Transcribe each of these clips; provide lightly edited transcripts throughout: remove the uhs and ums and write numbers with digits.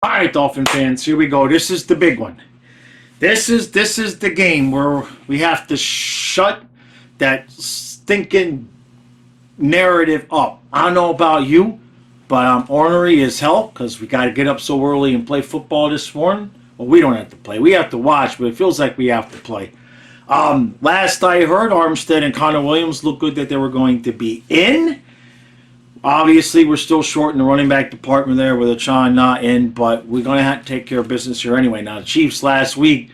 All right, Dolphin fans, here we go. This is the big one. This is the game where we have to shut that stinking narrative up. I don't know about you, but I'm ornery as hell because we got to get up so early and play football this morning. Well, we don't have to play. We have to watch, but it feels like we have to play. Last I heard, Armstead and Connor Williams looked good that they were going to be in. Obviously, we're still short in the running back department there with Achan not in, but we're going to have to take care of business here anyway. Now, the Chiefs last week,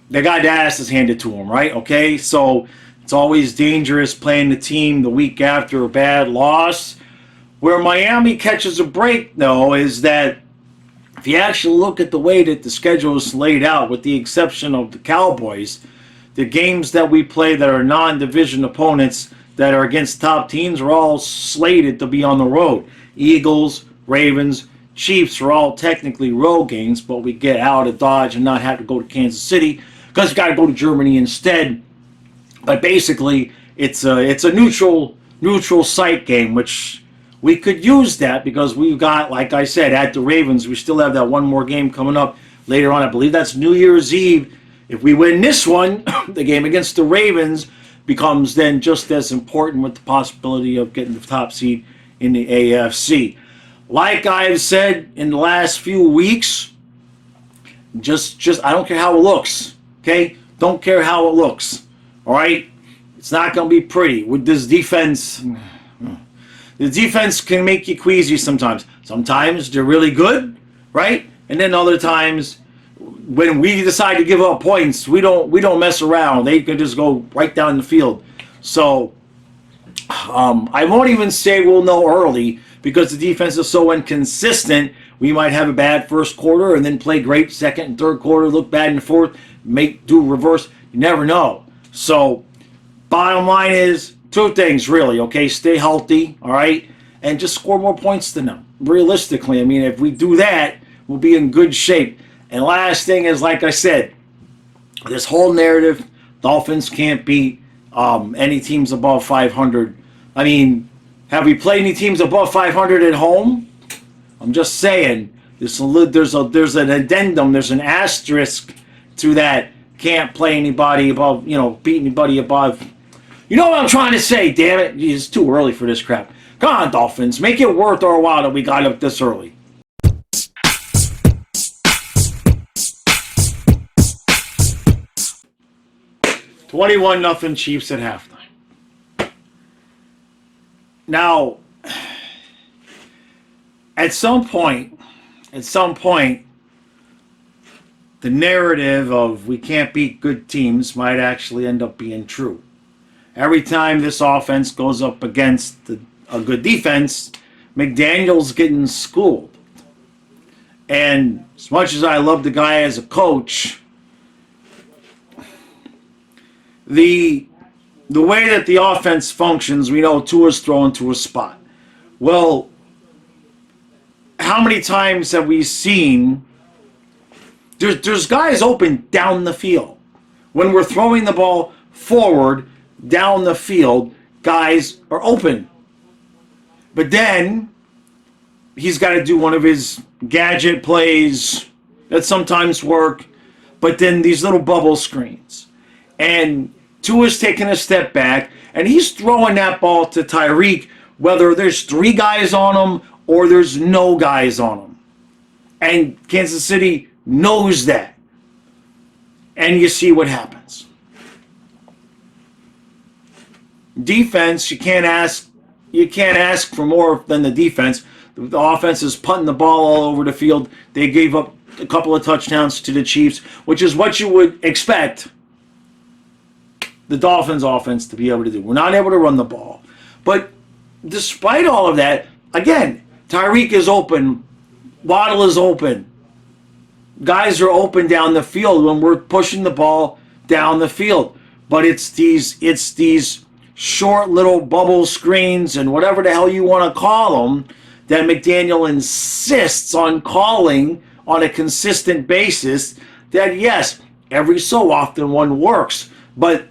they got their asses handed to them, right? Okay, so it's always dangerous playing the team the week after a bad loss. Where Miami catches a break, though, is that if you actually look at the way that the schedule is laid out, with the exception of the Cowboys, the games that we play that are non-division opponents that are against top teams are all slated to be on the road. Eagles, Ravens, Chiefs are all technically road games, but we get out of Dodge and not have to go to Kansas City because we got to go to Germany instead. But basically, it's a neutral site game, which we could use that because we've got, like I said, at the Ravens, we still have that one more game coming up later on. I believe that's New Year's Eve. If we win this one, the game against the Ravens becomes then just as important with the possibility of getting the top seed in the AFC. Like I've said in the last few weeks, just I don't care how it looks, okay? Don't care how it looks, all right? It's not going to be pretty. With this defense, the defense can make you queasy sometimes. Sometimes they're really good, right? And then other times, when we decide to give up points, we don't mess around. They can just go right down the field. So I won't even say we'll know early because the defense is so inconsistent. We might have a bad first quarter and then play great second and third quarter, look bad in the fourth, do reverse. You never know. So bottom line is two things really. Okay, stay healthy, all right, and just score more points than them. Realistically, I mean, if we do that, we'll be in good shape. And last thing is, like I said, this whole narrative, Dolphins can't beat any teams above 500. I mean, have we played any teams above 500 at home? I'm just saying, there's an addendum, there's an asterisk to that. Can't play anybody above, beat anybody above. You know what I'm trying to say, damn it. It's too early for this crap. Come on, Dolphins, make it worth our while that we got up this early. 21-0 Chiefs at halftime. Now, at some point, the narrative of we can't beat good teams might actually end up being true. Every time this offense goes up against a good defense, McDaniel's getting schooled. And as much as I love the guy as a coach, the way that the offense functions, we know Tua's thrown to a spot. Well, how many times have we seen there's guys open down the field? When we're throwing the ball forward down the field, guys are open. But then he's got to do one of his gadget plays that sometimes work, but then these little bubble screens. And Tua's taking a step back, and he's throwing that ball to Tyreek, whether there's 3 guys on him or there's no guys on him. And Kansas City knows that. And you see what happens. Defense, you can't ask for more than the defense. The offense is punting the ball all over the field. They gave up a couple of touchdowns to the Chiefs, which is what you would expect the Dolphins offense to be able to do. We're not able to run the ball. But despite all of that, again, Tyreek is open. Waddle is open. Guys are open down the field when we're pushing the ball down the field. But it's these short little bubble screens and whatever the hell you want to call them that McDaniel insists on calling on a consistent basis that, yes, every so often one works. But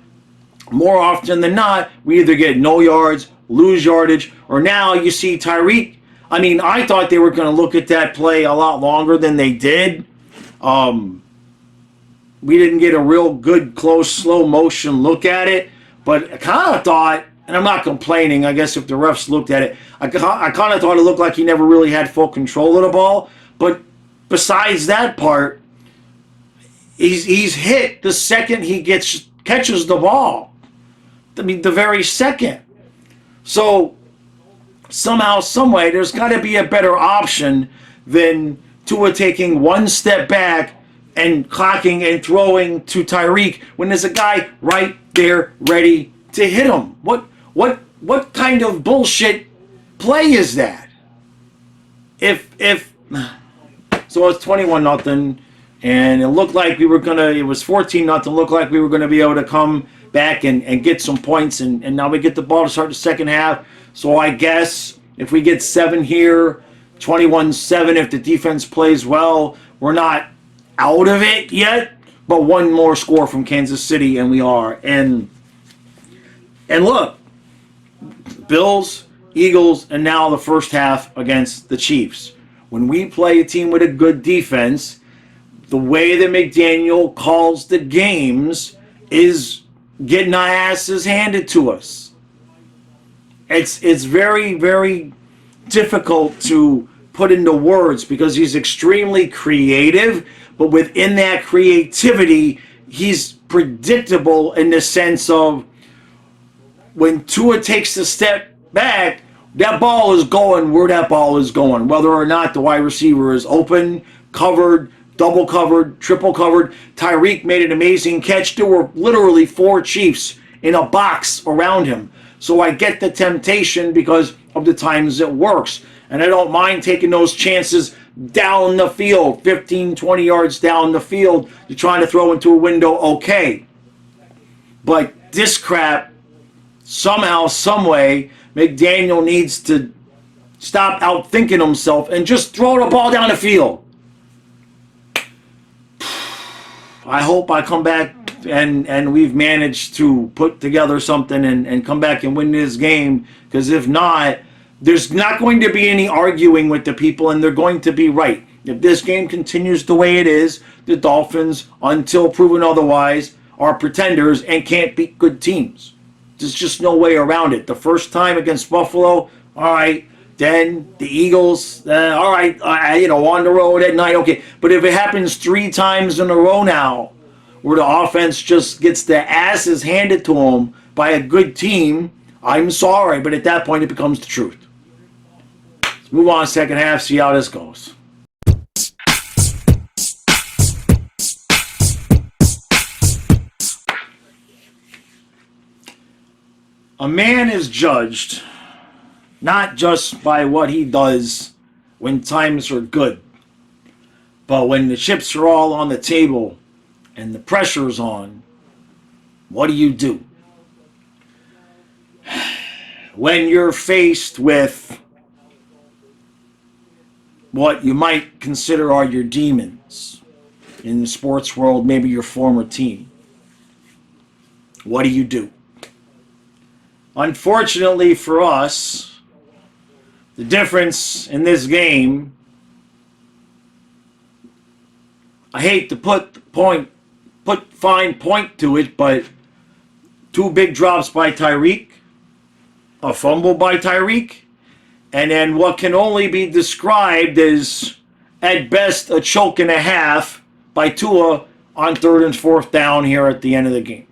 more often than not, we either get no yards, lose yardage, or now you see Tyreek I mean, I thought they were going to look at that play a lot longer than they did. We didn't get a real good, close, slow motion look at it. But I kind of thought, and I'm not complaining, I guess if the refs looked at it, I kind of thought it looked like he never really had full control of the ball. But besides that part, he's hit the second he catches the ball. I mean, the very second. So somehow, someway, there's got to be a better option than Tua taking one step back and clocking and throwing to Tyreek when there's a guy right there ready to hit him. What kind of bullshit play is that? So it's 21-0, and it looked like we were gonna. It was 14-0. Looked like we were gonna be able to come back and get some points, and now we get the ball to start the second half. So I guess if we get 7 here, 21-7, if the defense plays well, we're not out of it yet, but one more score from Kansas City and we are. And look, Bills, Eagles, and now the first half against the Chiefs. When we play a team with a good defense, the way that McDaniel calls the games is getting our asses handed to us. It's very, very difficult to put into words because he's extremely creative, but within that creativity, he's predictable in the sense of when Tua takes a step back, that ball is going where that ball is going, whether or not the wide receiver is open, covered, double covered, triple covered. Tyreek made an amazing catch. There were literally 4 Chiefs in a box around him. So I get the temptation because of the times it works. And I don't mind taking those chances down the field, 15, 20 yards down the field. You're trying to throw into a window, okay. But this crap, somehow, someway, McDaniel needs to stop outthinking himself and just throw the ball down the field. I hope I come back and we've managed to put together something and come back and win this game, because if not, there's not going to be any arguing with the people, and they're going to be right. If this game continues the way it is, the Dolphins, until proven otherwise, are pretenders and can't beat good teams. There's just no way around it. The first time against Buffalo, all right. Then the Eagles, all right, on the road at night, okay. But if it happens 3 times in a row now, where the offense just gets the asses handed to them by a good team, I'm sorry, but at that point it becomes the truth. Let's move on second half, see how this goes. A man is judged not just by what he does when times are good, but when the chips are all on the table and the pressure's on, what do you do? When you're faced with what you might consider are your demons in the sports world, maybe your former team, what do you do? Unfortunately for us, the difference in this game, I hate to put fine point to it, but 2 big drops by Tyreek, a fumble by Tyreek, and then what can only be described as, at best, a choke and a half by Tua on 3rd and 4th down here at the end of the game.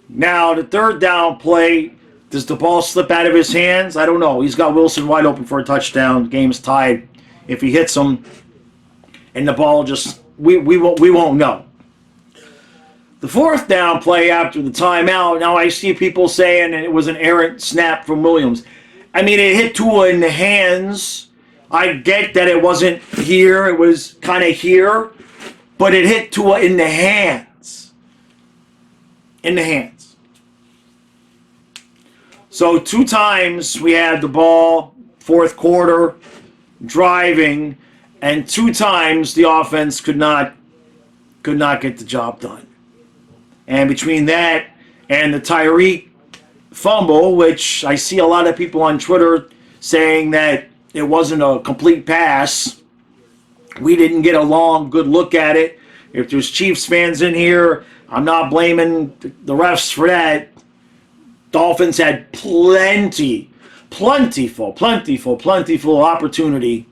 Now, the 3rd down play, does the ball slip out of his hands? I don't know. He's got Wilson wide open for a touchdown. Game's tied. If he hits him, and the ball just, we won't know. The 4th down play after the timeout, now I see people saying it was an errant snap from Williams. I mean, it hit Tua in the hands. I get that it wasn't here. It was kind of here. But it hit Tua in the hands. In the hands. So 2 times we had the ball, 4th quarter, driving, and 2 times the offense could not get the job done. And between that and the Tyreek fumble, which I see a lot of people on Twitter saying that it wasn't a complete pass. We didn't get a long, good look at it. If there's Chiefs fans in here, I'm not blaming the refs for that. Dolphins had plentiful opportunity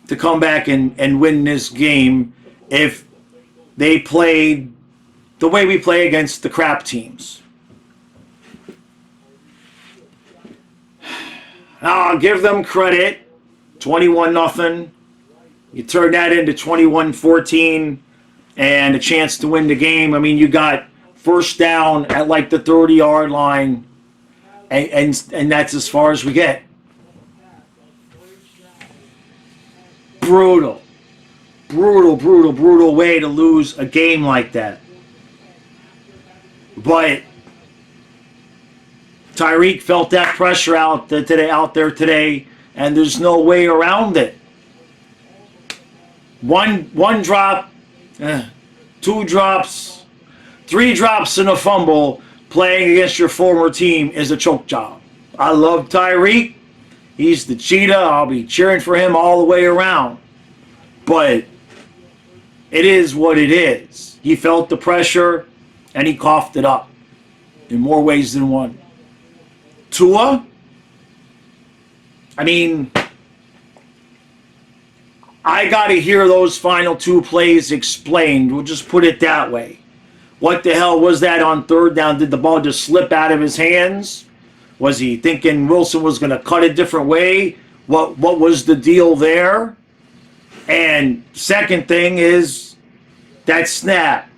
to come back and win this game if they played the way we play against the crap teams. I'll give them credit. 21-0. You turn that into 21-14 and a chance to win the game. I mean, you got first down at like the 30-yard line, and that's as far as we get. Brutal way to lose a game like that. But Tyreek felt that pressure out there today, and there's no way around it. One drop, 2 drops, 3 drops and a fumble playing against your former team is a choke job. I love Tyreek. He's the cheetah. I'll be cheering for him all the way around. But it is what it is. He felt the pressure, and he coughed it up in more ways than one. Tua, I mean, I got to hear those final 2 plays explained. We'll just put it that way. What the hell was that on third down? Did the ball just slip out of his hands? Was he thinking Wilson was going to cut a different way? What was the deal there? And second thing is that snap.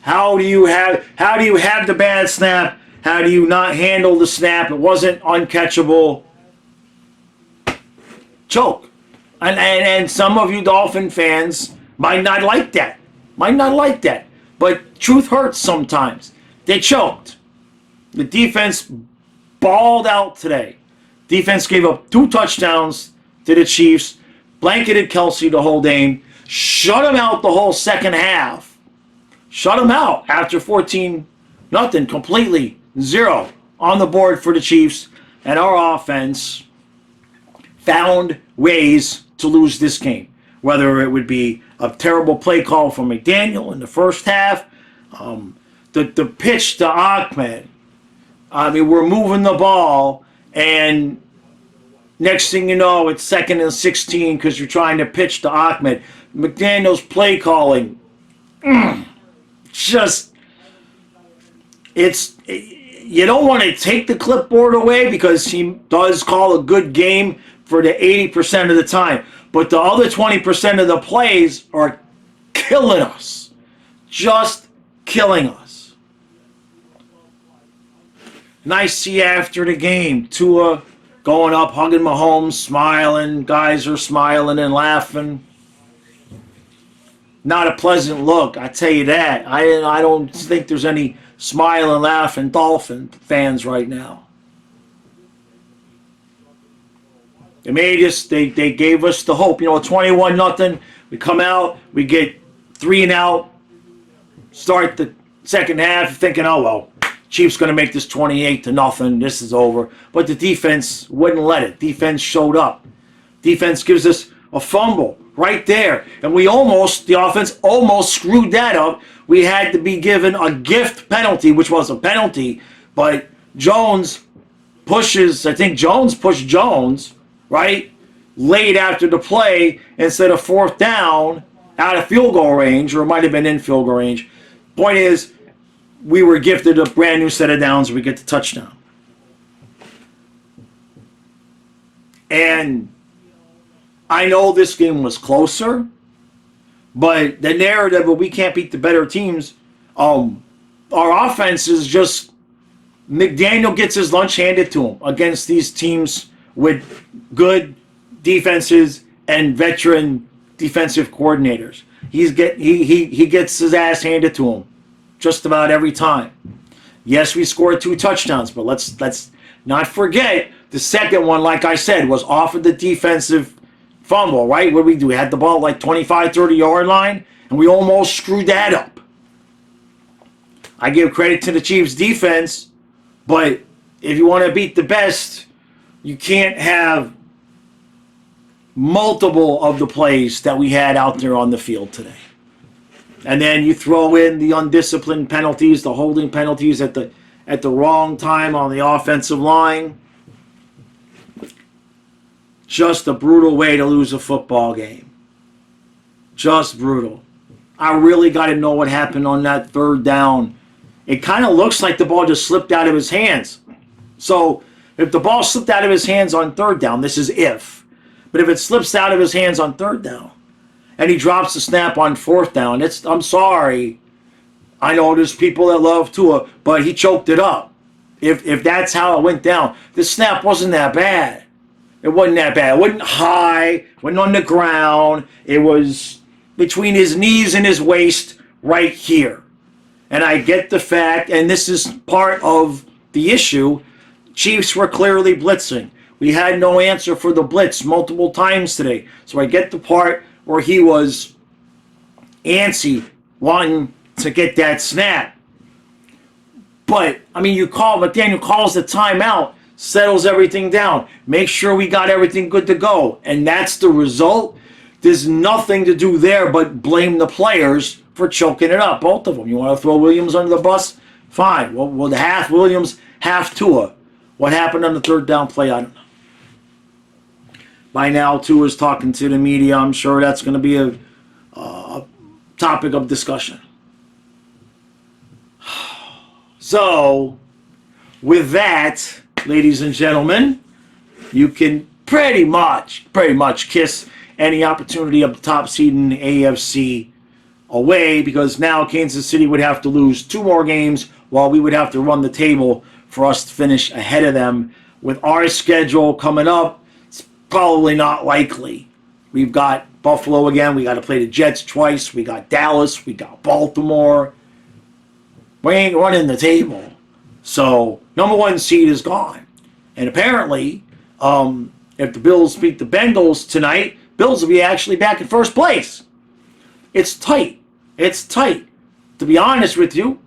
How do you have the bad snap? How do you not handle the snap? It wasn't uncatchable. Choke. And some of you Dolphin fans might not like that. But truth hurts sometimes. They choked. The defense balled out today. Defense gave up 2 touchdowns to the Chiefs, blanketed Kelsey the whole game, shut him out the whole second half. Shut him out after 14-0, completely 0 on the board for the Chiefs. And our offense found ways to lose this game. Whether it would be a terrible play call from McDaniel in the first half, the pitch to Ahmed. I mean, we're moving the ball, and next thing you know, it's 2nd and 16 because you're trying to pitch to Ahmed. McDaniel's play calling, you don't want to take the clipboard away because he does call a good game for the 80% of the time. But the other 20% of the plays are killing us. Just killing us. Nice see after the game. Tua going up, hugging Mahomes, smiling. Guys are smiling and laughing. Not a pleasant look, I tell you that. I don't think there's any smiling, laughing Dolphin fans right now. They made us. They gave us the hope. 21-0. We come out. We get 3 and out. Start the second half thinking, oh well, Chiefs going to make this 28-0. This is over. But the defense wouldn't let it. Defense showed up. Defense gives us a fumble right there, and the offense almost screwed that up. We had to be given a gift penalty, which was a penalty, but Jones pushes. I think Jones pushed Jones. Right? Late after the play, instead of 4th down, out of field goal range, or it might have been in field goal range. Point is, we were gifted a brand new set of downs, we get the touchdown. And I know this game was closer, but the narrative of we can't beat the better teams, our offense is just, McDaniel gets his lunch handed to him against these teams with good defenses and veteran defensive coordinators. He gets his ass handed to him just about every time. Yes, we scored 2 touchdowns, but let's not forget the second one, like I said, was off of the defensive fumble, right? What did we do? We had the ball like 25, 30-yard line, and we almost screwed that up. I give credit to the Chiefs' defense, but if you want to beat the best, You can't have multiple of the plays that we had out there on the field today. And then you throw in the undisciplined penalties, the holding penalties at the wrong time on the offensive line. Just a brutal way to lose a football game. Just brutal. I really got to know what happened on that third down. It kind of looks like the ball just slipped out of his hands. So if the ball slipped out of his hands on third down, this is if. But if it slips out of his hands on third down and he drops the snap on fourth down, I'm sorry. I know there's people that love Tua, but he choked it up. If that's how it went down, the snap wasn't that bad. It wasn't that bad. It wasn't high, wasn't on the ground. It was between his knees and his waist right here. And I get the fact, and this is part of the issue, Chiefs were clearly blitzing. We had no answer for the blitz multiple times today. So I get the part where he was antsy, wanting to get that snap. But, I mean, McDaniel calls the timeout, settles everything down, make sure we got everything good to go. And that's the result. There's nothing to do there but blame the players for choking it up, both of them. You want to throw Williams under the bus? Fine. Well, half Williams, half Tua. What happened on the third down play? I don't know. By now, Tua's talking to the media. I'm sure that's going to be a topic of discussion. So, with that, ladies and gentlemen, you can pretty much kiss any opportunity of the top seed in the AFC away, because now Kansas City would have to lose 2 more games while we would have to run the table for us to finish ahead of them. With our schedule coming up, it's probably not likely. We've got Buffalo again. We got to play the Jets twice. We got Dallas. We got Baltimore. We ain't running the table. So, number 1 seed is gone. And apparently, if the Bills beat the Bengals tonight, Bills will be actually back in first place. It's tight. It's tight. To be honest with you,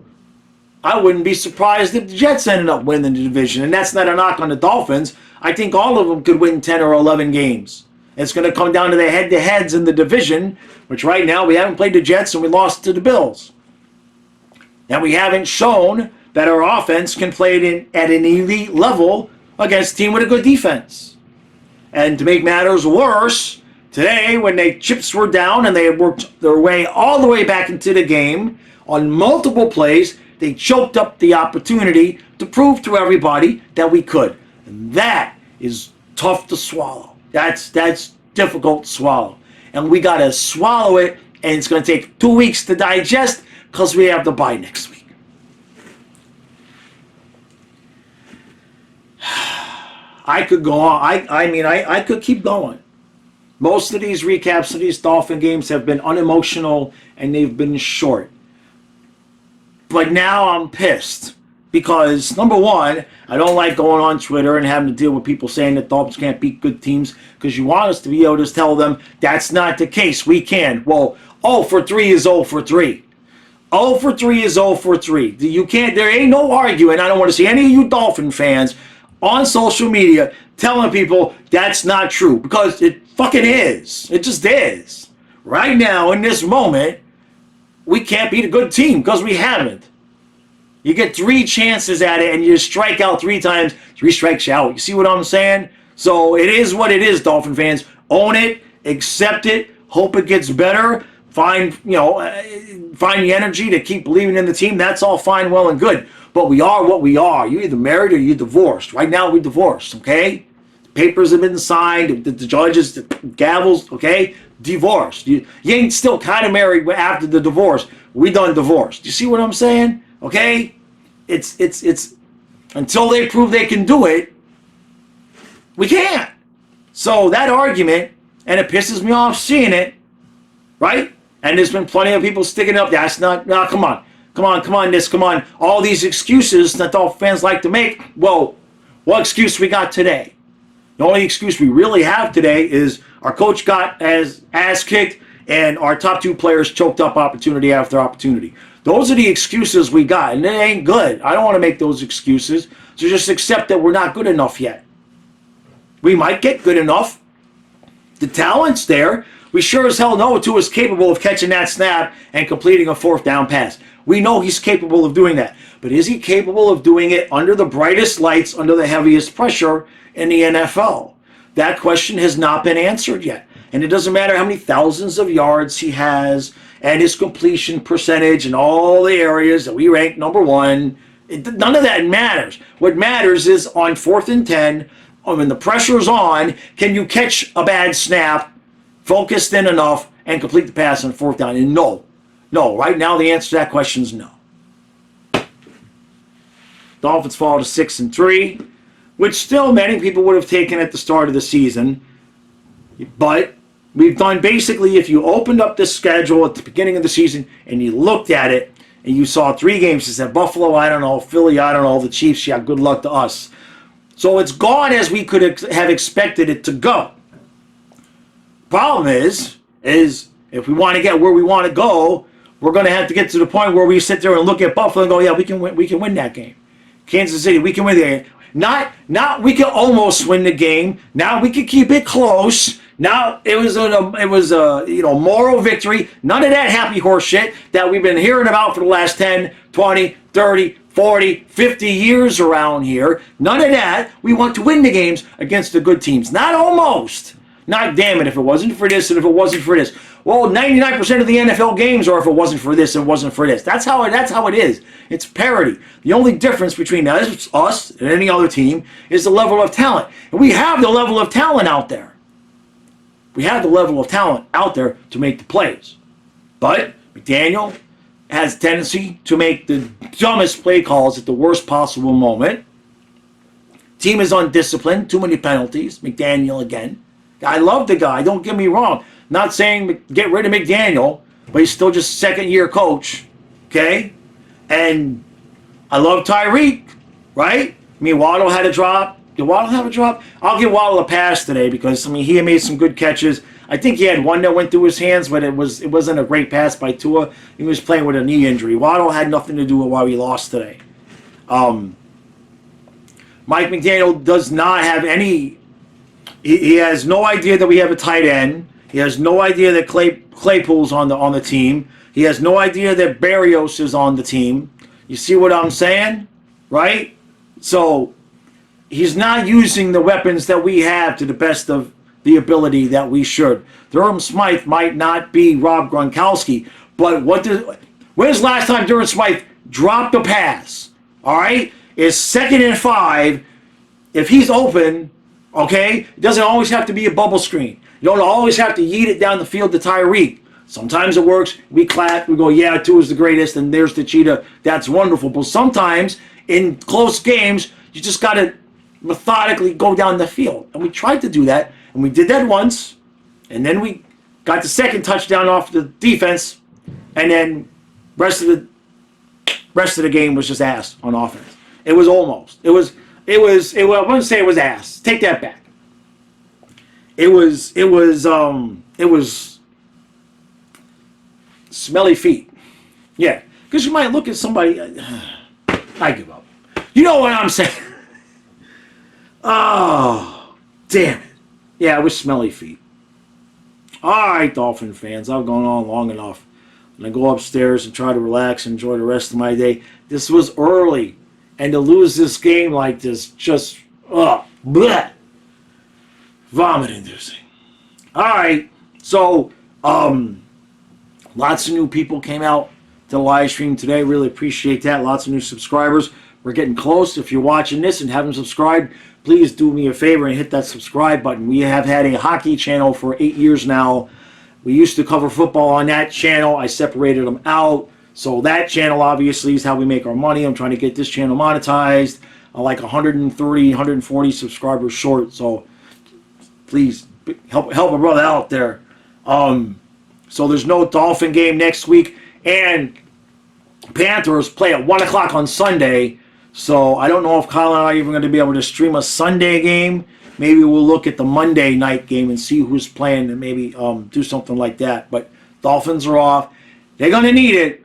I wouldn't be surprised if the Jets ended up winning the division. And that's not a knock on the Dolphins. I think all of them could win 10 or 11 games. It's going to come down to the head-to-heads in the division, which right now we haven't played the Jets and we lost to the Bills. And we haven't shown that our offense can play at an elite level against a team with a good defense. And to make matters worse, today when the chips were down and they had worked their way all the way back into the game on multiple plays, they choked up the opportunity to prove to everybody that we could. And that is tough to swallow. That's difficult to swallow. And we got to swallow it, and it's going to take 2 weeks to digest because we have the bye next week. I could go on. I could keep going. Most of these recaps of these Dolphin games have been unemotional and they've been short. But now I'm pissed because, number 1, I don't like going on Twitter and having to deal with people saying that Dolphins can't beat good teams, because you want us to be able to tell them that's not the case. We can. Well, 0 for 3 is 0 for 3. 0 for 3 is 0 for 3. You can't. There ain't no arguing. I don't want to see any of you Dolphin fans on social media telling people that's not true, because it fucking is. It just is. Right now, in this moment, we can't beat a good team because we haven't. You get 3 chances at it and you strike out 3 times, 3 strikes out. You see what I'm saying? So it is what it is, Dolphin fans. Own it, accept it, hope it gets better. Find the energy to keep believing in the team. That's all fine, well, and good. But we are what we are. You're either married or you're divorced. Right now, we're divorced, okay? The papers have been signed. The judges, the gavels, okay? Divorced. You ain't still kind of married after the divorce. We done divorced. You see what I'm saying? Okay? It's until they prove they can do it, we can't. So that argument, and it pisses me off seeing it, right? And there's been plenty of people sticking up. That's not, no, come on, all these excuses that Dolphin fans like to make. Well, what excuse we got today? The only excuse we really have today is our coach got ass kicked and our top 2 players choked up opportunity after opportunity. Those are the excuses we got, and they ain't good. I don't want to make those excuses, so just accept that we're not good enough yet. We might get good enough. The talent's there. We sure as hell know Tua is capable of catching that snap and completing a fourth down pass. We know he's capable of doing that. But is he capable of doing it under the brightest lights, under the heaviest pressure in the NFL? That question has not been answered yet. And it doesn't matter how many thousands of yards he has and his completion percentage in all the areas that we rank number one. None of that matters. What matters is on 4th and 10, when the pressure's on, can you catch a bad snap, focused in enough, and complete the pass on 4th down? And no. No, right now the answer to that question is no. Dolphins fall to 6-3, which still many people would have taken at the start of the season. But we've done basically, if you opened up this schedule at the beginning of the season and you looked at it and you saw 3 games, you said Buffalo, I don't know, Philly, I don't know, the Chiefs, yeah, good luck to us. So it's gone as we could have expected it to go. Problem is if we want to get where we want to go, we're going to have to get to the point where we sit there and look at Buffalo and go, yeah, we can win that game. Kansas City, we can win the game. Not we can almost win the game. Now we can keep it close. Now it was a moral victory. None of that happy horse shit that we've been hearing about for the last 10, 20, 30, 40, 50 years around here. None of that. We want to win the games against the good teams. Not almost. Not damn it, if it wasn't for this and if it wasn't for this. Well, 99% of the NFL games are if it wasn't for this and it wasn't for this. That's how it is. It's parity. The only difference between us and any other team is the level of talent. And we have the level of talent out there. We have the level of talent out there to make the plays. But McDaniel has a tendency to make the dumbest play calls at the worst possible moment. Team is undisciplined. Too many penalties. McDaniel again. I love the guy. Don't get me wrong. Not saying get rid of McDaniel, but he's still just second-year coach. Okay? And I love Tyreek, right? I mean, Waddle had a drop. Did Waddle have a drop? I'll give Waddle a pass today because, I mean, he had made some good catches. I think he had one that went through his hands, but it wasn't a great pass by Tua. He was playing with a knee injury. Waddle had nothing to do with why we lost today. Mike McDaniel does not have any... He has no idea that we have a tight end. He has no idea that Claypool's on the team. He has no idea that Berrios is on the team. You see what I'm saying? Right? So he's not using the weapons that we have to the best of the ability that we should. Durham Smythe might not be Rob Gronkowski, but when's the last time Durham Smythe dropped a pass? All right? It's 2nd and 5. If he's open... Okay? It doesn't always have to be a bubble screen. You don't always have to yeet it down the field to Tyreek. Sometimes it works. We clap. We go, yeah, Tua's the greatest, and there's the cheetah. That's wonderful. But sometimes, in close games, you just got to methodically go down the field. And we tried to do that, and we did that once, and then we got the second touchdown off the defense, and then rest of the game was just ass on offense. It was almost. I wouldn't say it was ass. Take that back. It was smelly feet. Yeah, because you might look at somebody. I give up. You know what I'm saying? Oh, damn it. Yeah, it was smelly feet. All right, Dolphin fans, I've gone on long enough. I'm going to go upstairs and try to relax and enjoy the rest of my day. This was early. And to lose this game like this, just, bleh, vomit-inducing. All right, so lots of new people came out to the live stream today. Really appreciate that. Lots of new subscribers. We're getting close. If you're watching this and haven't subscribed, please do me a favor and hit that subscribe button. We have had a hockey channel for 8 years now. We used to cover football on that channel. I separated them out. So that channel obviously is how we make our money. I'm trying to get this channel monetized. I'm like 130, 140 subscribers short. So please help a brother out there. So there's no Dolphin game next week. And Panthers play at 1 o'clock on Sunday. So I don't know if Kyle and I are even going to be able to stream a Sunday game. Maybe we'll look at the Monday night game and see who's playing and maybe do something like that. But Dolphins are off. They're going to need it.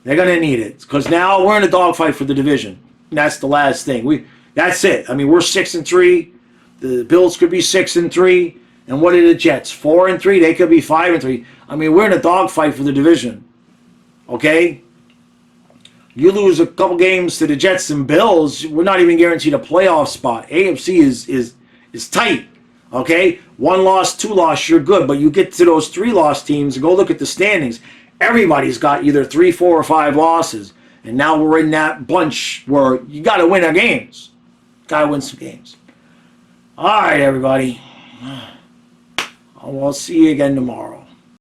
They're going to need it because now we're in a dogfight for the division. And that's the last thing. That's it. I mean, we're 6-3. The Bills could be 6-3. And what are the Jets? 4-3. They could be 5-3. I mean, we're in a dogfight for the division. Okay? You lose a couple games to the Jets and Bills, we're not even guaranteed a playoff spot. AFC is tight. Okay? 1 loss, 2 loss, you're good. But you get to those 3 loss teams and go look at the standings. Everybody's got either 3, 4, or 5 losses. And now we're in that bunch where you got to win our games. Got to win some games. All right, everybody. We'll see you again tomorrow.